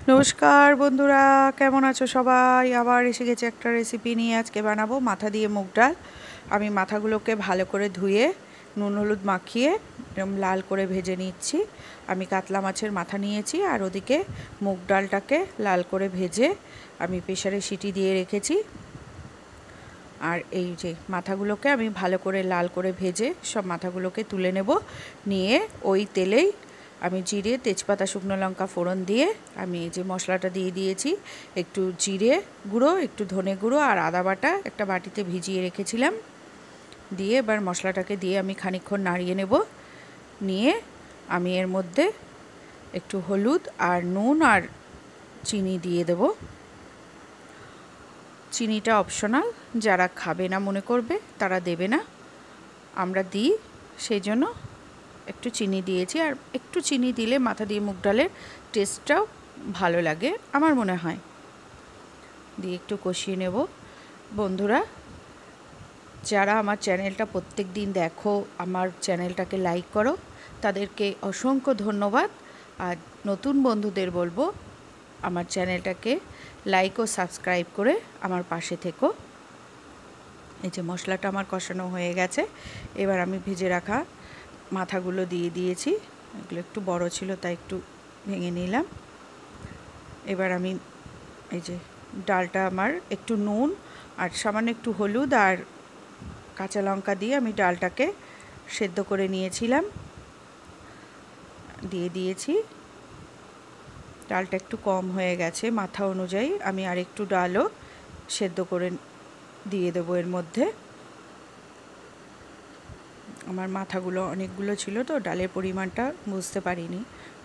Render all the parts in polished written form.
নমস্কার বন্ধুরা, কেমন আছো সবাই? আবার এসে গেছে একটা রেসিপি নিয়ে। আজকে বানাবো মাথা দিয়ে মুগ ডাল। আমি মাথাগুলোকে ভালো করে ধুয়ে নুন হলুদ মাখিয়ে এরকম লাল করে ভেজে নিচ্ছি। আমি কাতলা মাছের মাথা নিয়েছি, আর ওদিকে মুগ ডালটাকে লাল করে ভেজে আমি প্রেসারে সিটি দিয়ে রেখেছি। আর এই যে মাথাগুলোকে আমি ভালো করে লাল করে ভেজে সব মাথাগুলোকে তুলে নেব। নিয়ে ওই তেলেই আমি জিরে, তেজপাতা, শুকনো লঙ্কা ফোড়ন দিয়ে আমি এই যে মশলাটা দিয়ে দিয়েছি। একটু জিরে গুঁড়ো, একটু ধনে গুঁড়ো আর আদা বাটা একটা বাটিতে ভিজিয়ে রেখেছিলাম। দিয়ে এবার মশলাটাকে দিয়ে আমি খানিকক্ষণ নাড়িয়ে নেব। নিয়ে আমি এর মধ্যে একটু হলুদ আর নুন আর চিনি দিয়ে দেব। চিনিটা অপশনাল, যারা খাবে না মনে করবে তারা দেবে না, আমরা দিই সেই জন্য একটু চিনি দিয়েছি। আর একটু চিনি দিলে মাথা দিয়ে মুগ ডালের টেস্টটাও ভালো লাগে আমার মনে হয়। দিয়ে একটু কষিয়ে নেব। বন্ধুরা, যারা আমার চ্যানেলটা প্রত্যেক দিন দেখো, আমার চ্যানেলটাকে লাইক করো, তাদেরকে অসংখ্য ধন্যবাদ। আর নতুন বন্ধুদের বলবো আমার চ্যানেলটাকে লাইক ও সাবস্ক্রাইব করে আমার পাশে থেকো। এই যে মশলাটা আমার কষানো হয়ে গেছে। এবার আমি ভেজে রাখা মাথাগুলো দিয়ে দিয়েছি। এগুলো একটু বড় ছিল তাই একটু ভেঙে নিলাম। এবার আমি এই যে ডালটা আমার একটু নুন আর সামান্য একটু হলুদ আর কাঁচা লঙ্কা দিয়ে আমি ডালটাকে সেদ্ধ করে নিয়েছিলাম, দিয়ে দিয়েছি। ডালটা একটু কম হয়ে গেছে মাথা অনুযায়ী, আমি আর একটু ডালও সেদ্ধ করে দিয়ে দেবো এর মধ্যে। আমার মাথাগুলো অনেকগুলো ছিল তো ডালের পরিমাণটা বুঝতে পারিনি,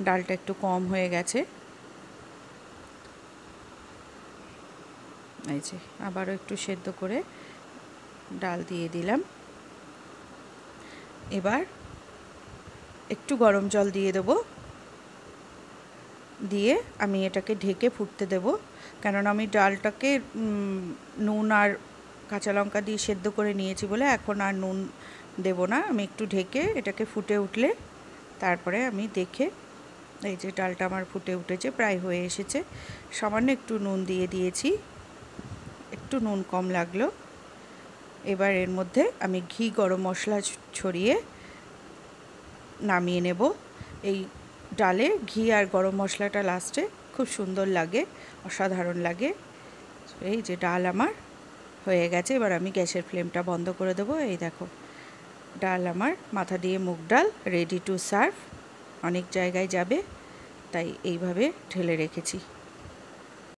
ডালটা একটু কম হয়ে গেছে। এই যে আবারও একটু সেদ্ধ করে ডাল দিয়ে দিলাম। এবার একটু গরম জল দিয়ে দেবো, দিয়ে আমি এটাকে ঢেকে ফুটতে দেব। কেননা আমি ডালটাকে নুন আর কাঁচা লঙ্কা দিয়ে সেদ্ধ করে নিয়েছি বলে এখন আর নুন দেব না। আমি একটু ঢেকে এটাকে ফুটে উঠলে তারপরে আমি দেখে, এই যে ডালটা আমার ফুটে উঠেছে, প্রায় হয়ে এসেছে। সামান্য একটু নুন দিয়ে দিয়েছি, একটু নুন কম লাগলো। এবার এর মধ্যে আমি ঘি গরম মশলা ছড়িয়ে নামিয়ে নেব। এই ডালে ঘি আর গরম মশলাটা লাস্টে খুব সুন্দর লাগে, অসাধারণ লাগে। এই যে ডাল আমার হয়ে গেছে। এবার আমি গ্যাসের ফ্লেমটা বন্ধ করে দেবো। এই দেখো ডাল আমার মাথা দিয়ে মুগ ডাল রেডি টু সার্ভ। অনেক জায়গায় যাবে তাই এইভাবে ঢেলে রেখেছি।